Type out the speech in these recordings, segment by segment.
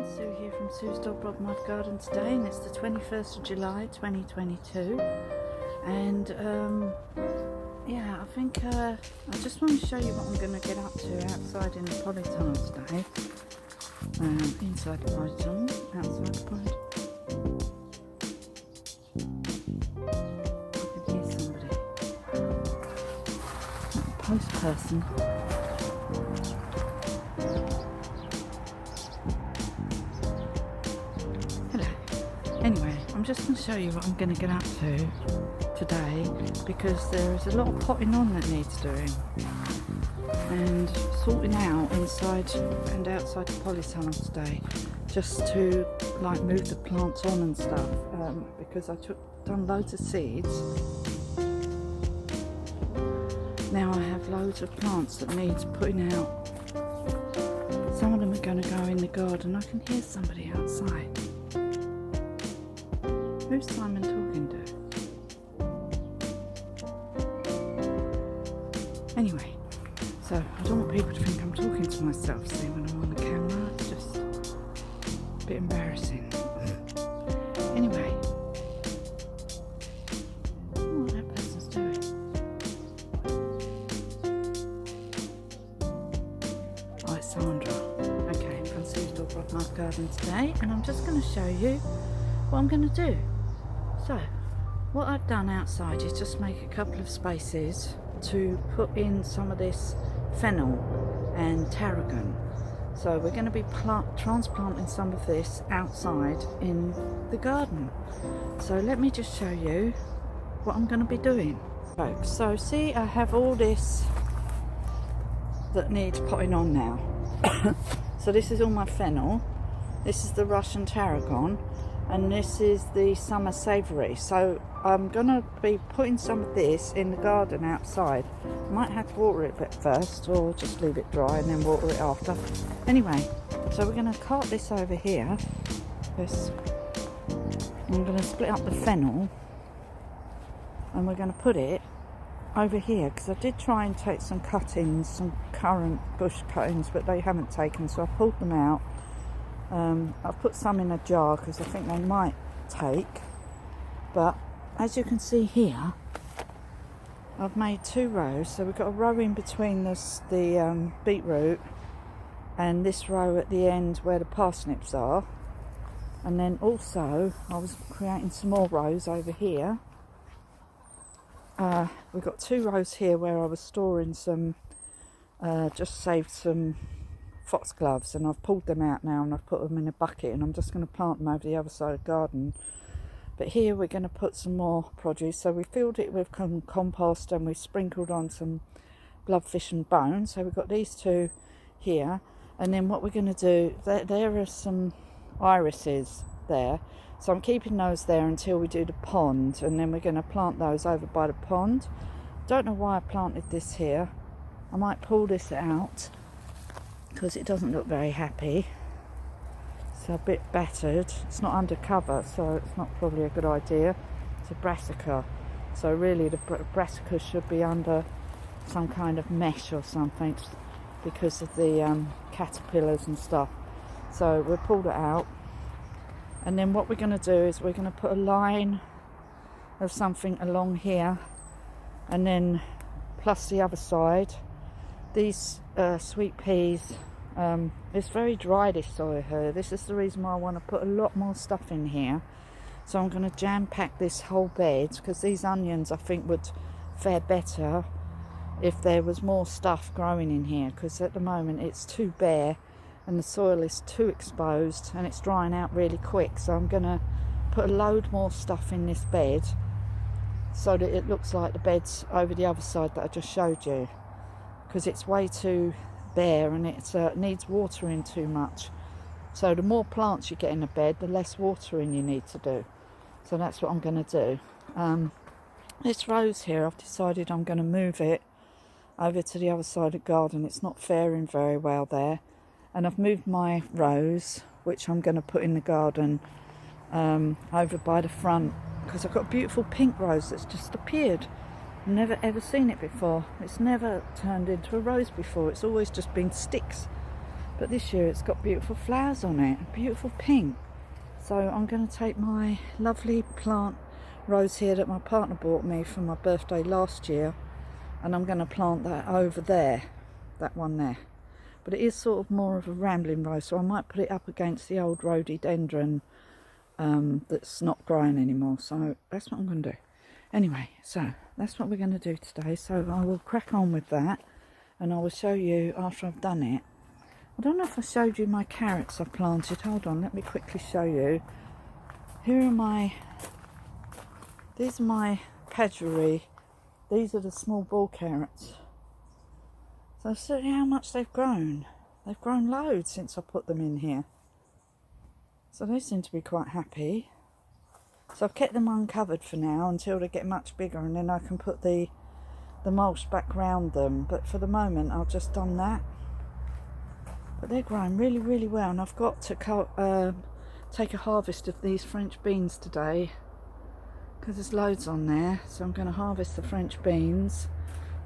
Sue here from Sue's Dolbrodmaeth garden today, and it's the 21st of July 2022, and yeah, I think I just want to show you what I'm going to get up to outside in the polytunnel today. Inside the polytunnel, outside the polytunnel. I can hear somebody. That post person. Anyway, I'm just going to show you what I'm going to get up to today, because there is a lot of potting on that needs doing and sorting out inside and outside the polytunnel today, just to like move the plants on and stuff, because I done loads of seeds. Now I have loads of plants that needs putting out. Some of them are going to go in the garden. I can hear somebody outside. Who's Simon talking to? Anyway, so I don't want people to think I'm talking to myself, see, when I'm on the camera. It's just a bit embarrassing. Anyway, I don't know what that person's doing. Oh, it's Sandra. Okay, I'm from Sue's Dolbrodmaeth garden today, and I'm just going to show you what I'm going to do. So, what I've done outside is just make a couple of spaces to put in some of this fennel and tarragon. So we're going to be transplanting some of this outside in the garden. So let me just show you what I'm going to be doing, folks. So see, I have all this that needs potting on now. So this is all my fennel. This is the Russian tarragon. And this is the summer savoury. So I'm going to be putting some of this in the garden outside. Might have to water it a bit first, or just leave it dry and then water it after. Anyway, so we're going to cart this over here. I'm going to split up the fennel, and we're going to put it over here, because I did try and take some cuttings, some currant bush cuttings, but they haven't taken, so I pulled them out. I've put some in a jar because I think they might take, but as you can see here, I've made two rows. So we've got a row in between the beetroot and this row at the end where the parsnips are, and then also I was creating some more rows over here. We've got two rows here where I was storing some, just saved some foxgloves, and I've pulled them out now and I've put them in a bucket, and I'm just going to plant them over the other side of the garden. But here we're going to put some more produce. So we filled it with compost, and we sprinkled on some bloodfish and bones. So we've got these two here, and then what we're going to do, there are some irises there, so I'm keeping those there until we do the pond, and then we're going to plant those over by the pond. Don't know why I planted this here. I might pull this out because it doesn't look very happy. It's a bit battered. It's not undercover, so it's not probably a good idea. It's a brassica, so really the brassica should be under some kind of mesh or something because of the caterpillars and stuff. So we'll pull it out, and then what we're going to do is we're going to put a line of something along here, and then plus the other side. These sweet peas, it's very dry, this soil here. This is the reason why I want to put a lot more stuff in here. So I'm going to jam pack this whole bed, because these onions I think would fare better if there was more stuff growing in here, because at the moment it's too bare and the soil is too exposed and it's drying out really quick. So I'm going to put a load more stuff in this bed so that it looks like the bed's over the other side that I just showed you, because it's way too bare and it needs watering too much. So the more plants you get in a bed, the less watering you need to do. So that's what I'm going to do. This rose here, I've decided I'm going to move it over to the other side of the garden. It's not faring very well there, and I've moved my rose, which I'm going to put in the garden, over by the front, because I've got a beautiful pink rose that's just appeared. Never ever seen it before. It's never turned into a rose before. It's always just been sticks. But this year it's got beautiful flowers on it, beautiful pink. So I'm going to take my lovely plant rose here that my partner bought me for my birthday last year, and I'm going to plant that over there, that one there. But it is sort of more of a rambling rose, so I might put it up against the old rhododendron that's not growing anymore. So that's what I'm going to do. Anyway, so that's what we're going to do today. So I will crack on with that, and I will show you after I've done it. I don't know if I showed you my carrots I've planted. Hold on, let me quickly show you. Here are these are my Padgery. These are the small ball carrots. So see how much they've grown. They've grown loads since I put them in here. So they seem to be quite happy. So I've kept them uncovered for now until they get much bigger, and then I can put the mulch back round them. But for the moment I've just done that. But they're growing really, really well, and I've got to take a harvest of these French beans today because there's loads on there. So I'm going to harvest the French beans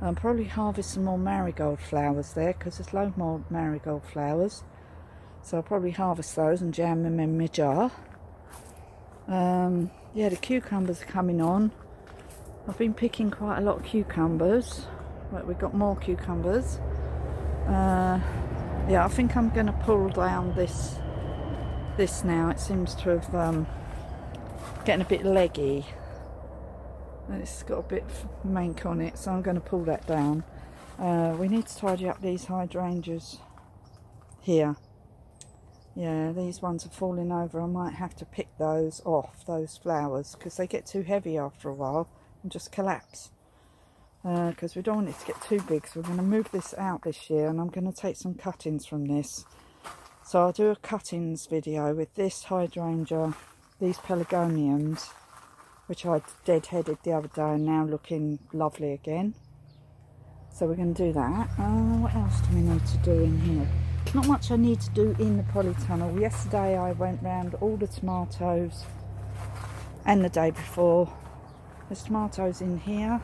and probably harvest some more marigold flowers there because there's loads more marigold flowers. So I'll probably harvest those and jam them in my jar. Yeah, the cucumbers are coming on. I've been picking quite a lot of cucumbers, but we've got more cucumbers. Yeah, I think I'm going to pull down this now. It seems to have getting a bit leggy. And it's got a bit of mank on it, so I'm going to pull that down. We need to tidy up these hydrangeas here. Yeah, these ones are falling over. I might have to pick those off, those flowers, because they get too heavy after a while and just collapse. Because we don't want it to get too big, so we're going to move this out this year, and I'm going to take some cuttings from this. So I'll do a cuttings video with this hydrangea, these pelargoniums, which I deadheaded the other day and now looking lovely again. So we're going to do that. What else do we need to do in here? Not much I need to do in the polytunnel. Yesterday I went round all the tomatoes, and the day before. There's tomatoes in here.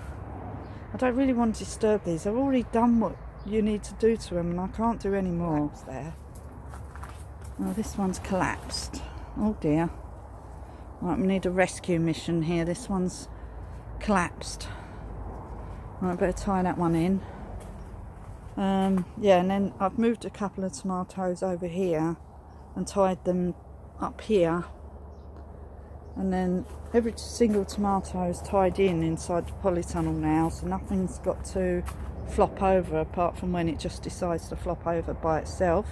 I don't really want to disturb these. I've already done what you need to do to them, and I can't do any more. There. Oh, this one's collapsed. Oh dear. Right, we need a rescue mission here. This one's collapsed. Right, I better tie that one in. Yeah, and then I've moved a couple of tomatoes over here and tied them up here. And then every single tomato is tied in inside the polytunnel now, so nothing's got to flop over apart from when it just decides to flop over by itself.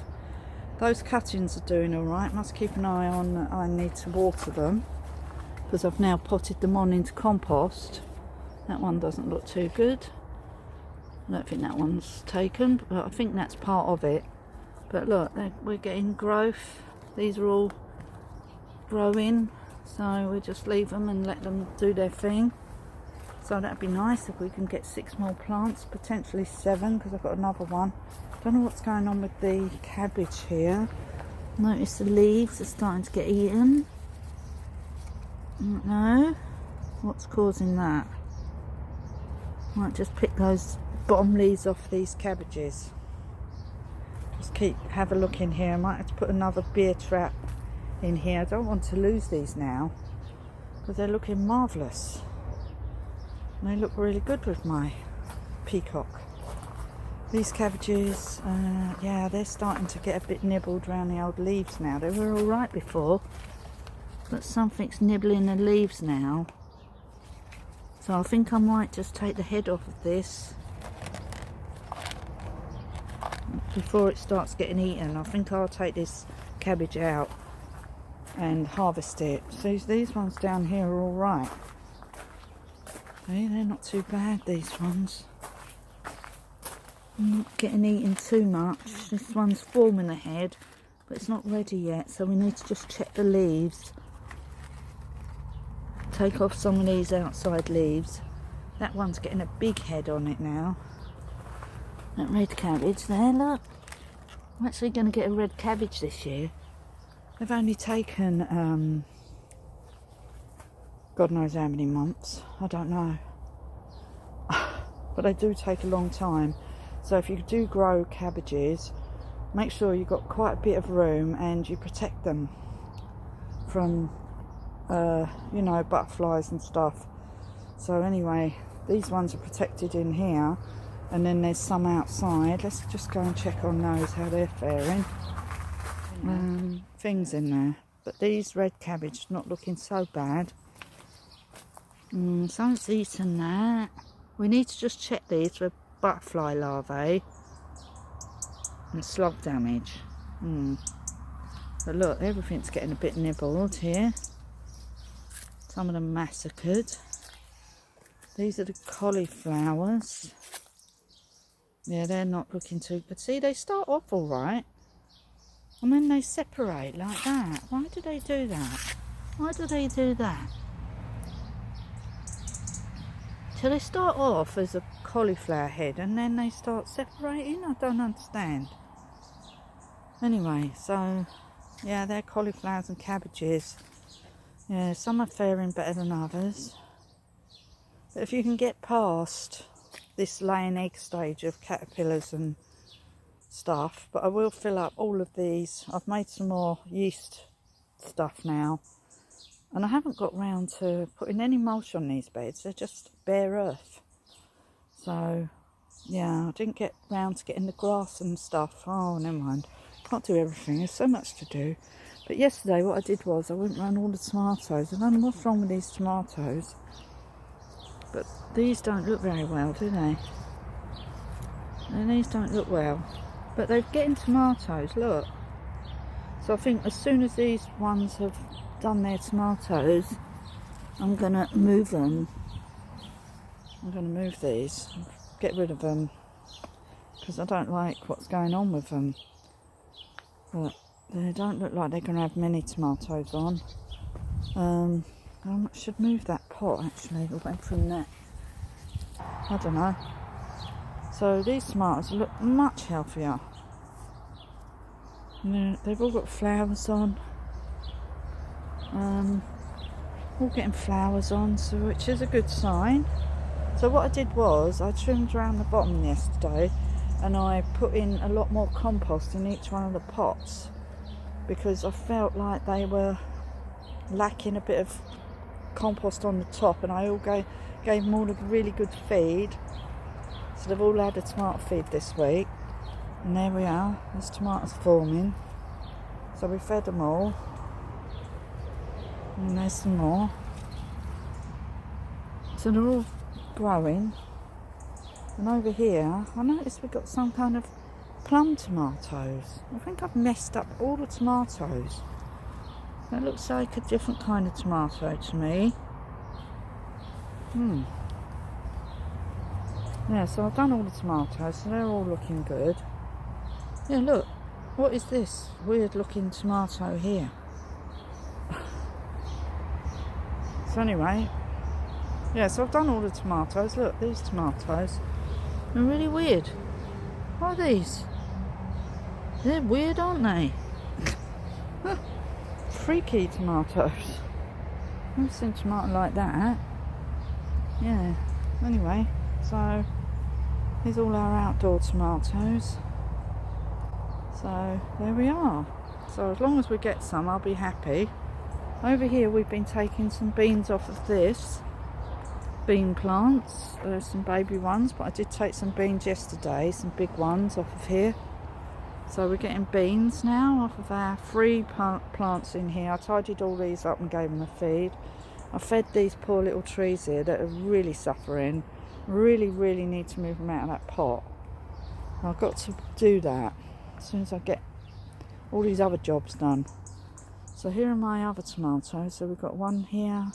Those cuttings are doing alright. Must keep an eye on, I need to water them because I've now potted them on into compost. That one doesn't look too good. I don't think that one's taken, but I think that's part of it. But look, we're getting growth. These are all growing. So we'll just leave them and let them do their thing. So that'd be nice if we can get 6 more plants, potentially 7, because I've got another one. Don't know what's going on with the cabbage here. Notice the leaves are starting to get eaten. I don't know what's causing that. Might just pick those bottom leaves off these cabbages. Just have a look in here. I might have to put another beer trap in here. I don't want to lose these now because they're looking marvellous. And they look really good with my peacock. These cabbages, yeah, they're starting to get a bit nibbled around the old leaves now. They were alright before, but something's nibbling the leaves now. So I think I might just take the head off of this before it starts getting eaten. I think I'll take this cabbage out and harvest it. So these ones down here are all right. Okay, they're not too bad, these ones. Not getting eaten too much. This one's forming a head, but it's not ready yet, so we need to just check the leaves. Take off some of these outside leaves. That one's getting a big head on it now. That red cabbage there, look. I'm actually going to get a red cabbage this year. They've only taken, God knows how many months. I don't know. But they do take a long time. So if you do grow cabbages, make sure you've got quite a bit of room and you protect them from you know, butterflies and stuff. So anyway, these ones are protected in here, and then there's some outside. Let's just go and check on those, how they're faring. Things in there, but these red cabbage not looking so bad. Someone's eaten that. We need to just check these for butterfly larvae and slug damage. But look, everything's getting a bit nibbled here. Some of them massacred. These are the cauliflowers. Yeah, they're not looking too good. See, they start off all right, and then they separate like that. Why do they do that? Why do they do that? So they start off as a cauliflower head, and then they start separating? I don't understand. Anyway, so, yeah, they're cauliflowers and cabbages. Yeah, some are faring better than others. But if you can get past this laying egg stage of caterpillars and stuff, but I will fill up all of these. I've made some more yeast stuff now, and I haven't got round to putting any mulch on these beds. They're just bare earth. So, yeah, I didn't get round to getting the grass and stuff. Oh, never mind. Can't do everything. There's so much to do. But yesterday what I did was I went round all the tomatoes. I don't know what's wrong with these tomatoes, but these don't look very well, do they? And these don't look well. But they're getting tomatoes, look. So I think as soon as these ones have done their tomatoes, I'm going to move them. I'm going to move these, get rid of them, because I don't like what's going on with them. But they don't look like they're going to have many tomatoes on. I should move that pot actually, away from that. I don't know. So these tomatoes look much healthier. They've all got flowers on. All getting flowers on, so which is a good sign. So what I did was I trimmed around the bottom yesterday, and I put in a lot more compost in each one of the pots, because I felt like they were lacking a bit of compost on the top, and I gave them all a really good feed. So they've all had a tomato feed this week, and there we are, there's tomatoes forming. So we fed them all, and there's some more. So they're all growing. And over here I noticed we've got some kind of plum tomatoes. I think I've messed up all the tomatoes. That looks like a different kind of tomato to me. Yeah, so I've done all the tomatoes, so they're all looking good. Yeah, look, what is this weird looking tomato here? So anyway, yeah, so I've done all the tomatoes. Look, these tomatoes, they're really weird. What are these? They're weird, aren't they? Freaky tomatoes. I've never seen a tomato like that. Yeah, anyway, so here's all our outdoor tomatoes. So there we are. So as long as we get some, I'll be happy. Over here we've been taking some beans off of this bean plants. There's some baby ones, but I did take some beans yesterday, some big ones off of here. So we're getting beans now off of our free plants in here. I tidied all these up and gave them a feed. I fed these poor little trees here that are really suffering. Really need to move them out of that pot. I've got to do that as soon as I get all these other jobs done. So here are my other tomatoes. So we've got one here,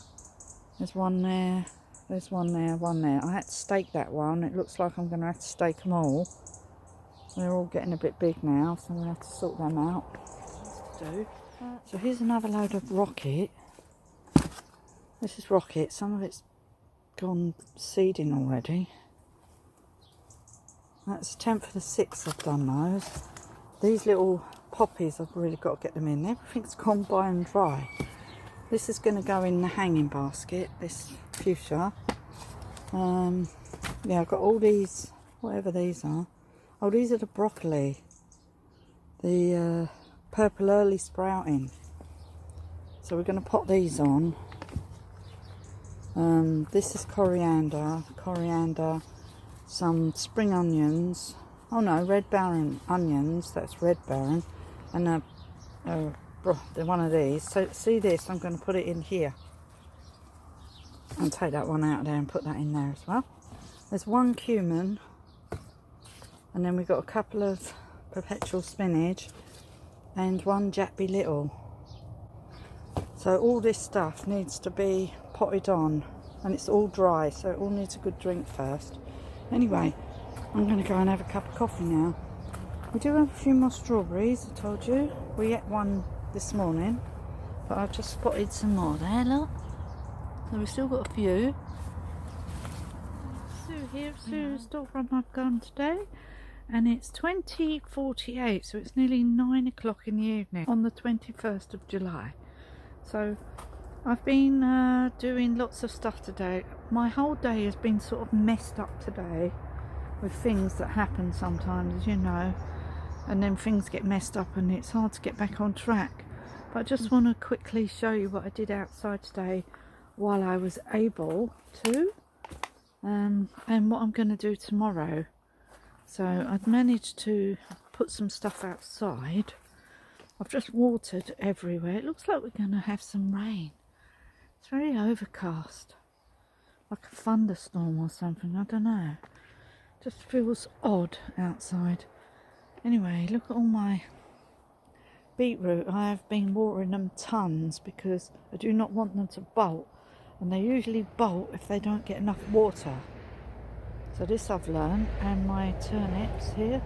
there's one there, there's one there, one there. I had to stake that one. It looks like I'm going to have to stake them all. They're all getting a bit big now, so we'll have to sort them out. So here's another load of rocket. This is rocket. Some of it's gone seeding already. That's 10th of the 6th I've done those. These little poppies, I've really got to get them in. Everything's gone by and dry. This is going to go in the hanging basket, this fuchsia. Yeah, I've got all these, whatever these are. Oh, these are the broccoli. the purple early sprouting. So we're going to pop these on. This is coriander, some spring onions. Oh no, red baron onions. That's red baron, and they're one of these. So see this? I'm going to put it in here. And take that one out of there and put that in there as well. There's one cumin, and then we've got a couple of perpetual spinach and one Jappy Little. So all this stuff needs to be potted on, and it's all dry, so it all needs a good drink first. Anyway, I'm going to go and have a cup of coffee now. We do have a few more strawberries, I told you. We ate one this morning, but I've just spotted some more there, look. So we've still got a few. Sue here, Sue's Dolbrodmaeth gone today, and it's 20:48, so it's nearly 9 o'clock in the evening on the 21st of July. So I've been doing lots of stuff today. My whole day has been sort of messed up today with things that happen sometimes, as you know, and then things get messed up and it's hard to get back on track. But I just want to quickly show you what I did outside today while I was able to, and what I'm going to do tomorrow. So I've managed to put some stuff outside. I've just watered everywhere. It looks like we're going to have some rain. It's very overcast, like a thunderstorm or something, I don't know. Just feels odd outside. Anyway, look at all my beetroot. I have been watering them tons because I do not want them to bolt, and they usually bolt if they don't get enough water. So this I've learned. And my turnips here,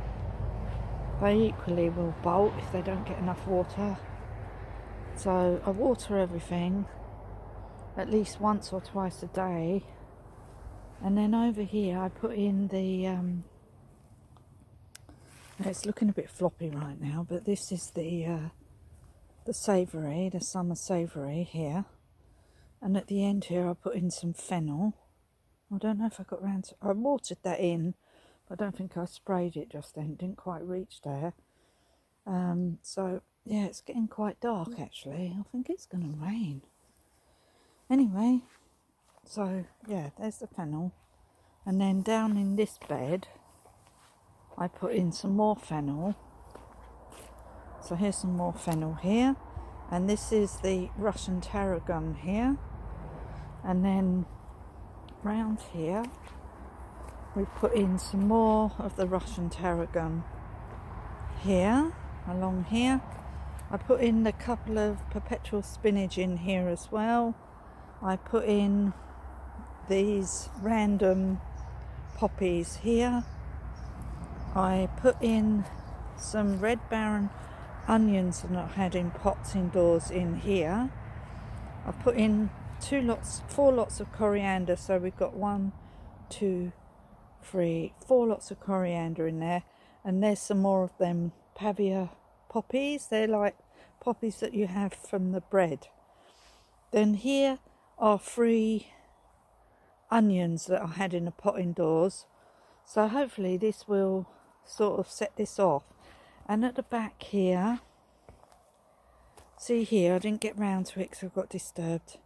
they equally will bolt if they don't get enough water. So I water everything at least once or twice a day. And then over here I put in the it's looking a bit floppy right now, but this is the savoury, the summer savoury here. And at the end here I put in some fennel. I don't know if I got round to... I watered that in, but I don't think I sprayed it just then. It didn't quite reach there. So, yeah, it's getting quite dark actually. I think it's going to rain. Anyway, so, yeah, there's the fennel. And then down in this bed, I put in some more fennel. So here's some more fennel here. And this is the Russian tarragon here. And then round here we put in some more of the Russian tarragon here, along here. I put in a couple of perpetual spinach in here as well. I put in these random poppies here. I put in some red baron onions that I had in pots indoors in here. I put in 4 lots of coriander, so we've got 1, 2, 3, 4 lots of coriander in there. And there's some more of them pavia poppies. They're like poppies that you have from the bread. Then here are 3 onions that I had in a pot indoors. So hopefully this will sort of set this off. And at the back here, see here, I didn't get round to it because I got disturbed.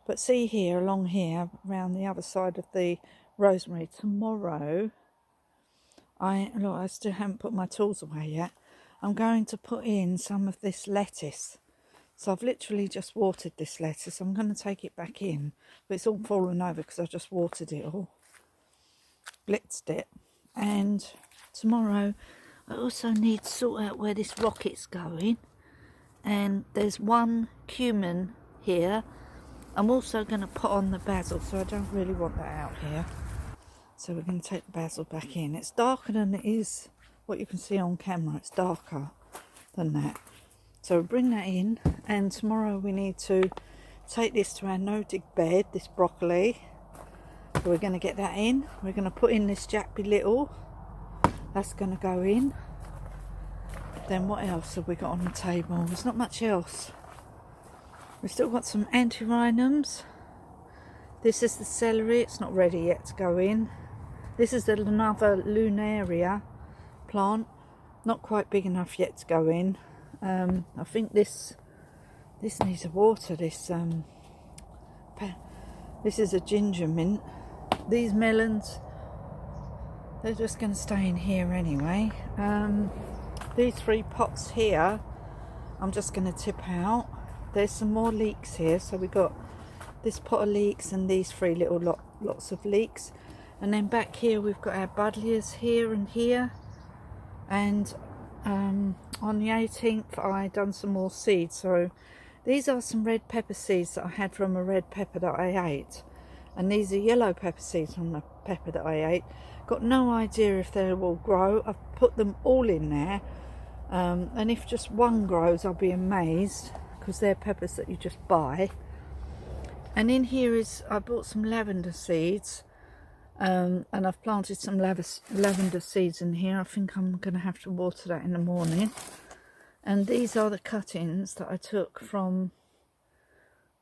But see here, along here, around the other side of the rosemary, tomorrow, I still haven't put my tools away yet. I'm going to put in some of this lettuce. So I've literally just watered this lettuce. I'm going to take it back in, but it's all fallen over because I just watered it all, blitzed it. And tomorrow I also need to sort out where this rocket's going. And there's 1 cumin here. I'm also going to put on the basil, so I don't really want that out here. So we're going to take the basil back in. It's darker than it is what you can see on camera. It's darker than that. So we'll bring that in, and tomorrow we need to take this to our no-dig bed, this broccoli. So we're going to get that in. We're going to put in this Jappy Little. That's going to go in. Then what else have we got on the table? There's not much else. We've still got some antirrhinums. This is the celery. It's not ready yet to go in. This is another lunaria plant. not quite big enough yet to go in. I think this needs a water. This is a ginger mint. These melons, they're just going to stay in here anyway. These 3 pots here, I'm just going to tip out. There's some more leeks here, so we've got this pot of leeks and these 3 little lots of leeks. And then back here we've got our buddleias here and here. And on the 18th I done some more seeds. So these are some red pepper seeds that I had from a red pepper that I ate. And these are yellow pepper seeds from the pepper that I ate. Got no idea if they will grow. I've put them all in there. And if just one grows, I'll be amazed, because they're peppers that you just buy. And in here is, I bought some lavender seeds. And I've planted some lavender seeds in here. I think I'm going to have to water that in the morning. And these are the cuttings that I took from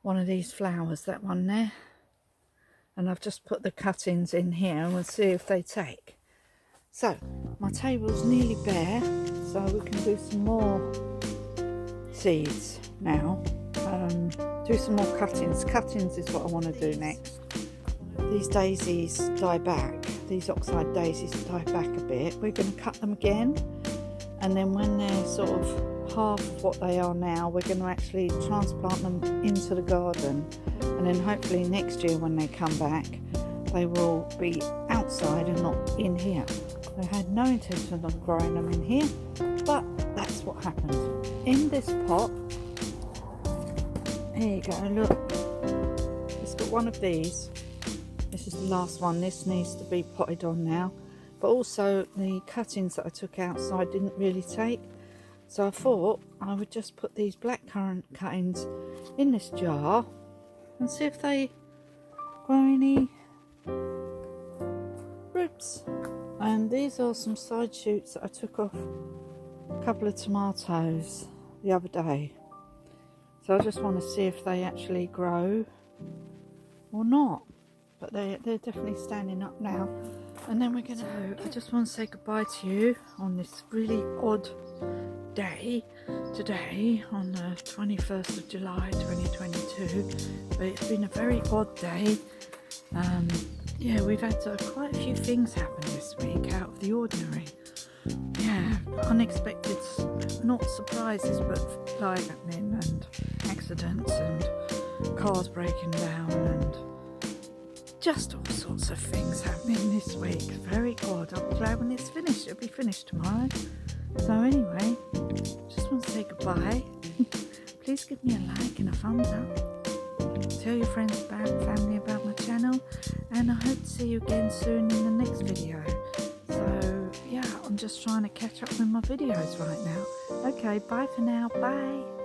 one of these flowers, that one there. And I've just put the cuttings in here and we'll see if they take. So my table's nearly bare, so we can do some more seeds now. Do some more cuttings. Cuttings is what I want to do next. These daisies die back, these oxide daisies die back a bit. We're going to cut them again, and then when they're sort of half of what they are now, we're going to actually transplant them into the garden, and then hopefully next year when they come back they will be outside and not in here. I had no intention of growing them in here, but that's what happened. In this pot, here you go, look, it's got one of these. This is the last one. This needs to be potted on now, but also the cuttings that I took outside didn't really take, so I thought I would just put these blackcurrant cuttings in this jar and see if they grow any roots. And these are some side shoots that I took off a couple of tomatoes the other day, so I just want to see if they actually grow or not. But they're definitely standing up now. And then we're going to, I just want to say goodbye to you on this really odd day today, on the 21st of July 2022. But it's been a very odd day. Yeah, we've had quite a few things happen this week out of the ordinary. Yeah, unexpected, not surprises, but fly happening and accidents and cars breaking down and just all sorts of things happening this week. Very odd. I'm glad when it's finished. It'll be finished tomorrow. So anyway, just want to say goodbye. Please give me a like and a thumbs up. Tell your friends about, family about my channel, and I hope to see you again soon in the next video. So yeah, I'm just trying to catch up with my videos right now. Okay, bye for now. Bye.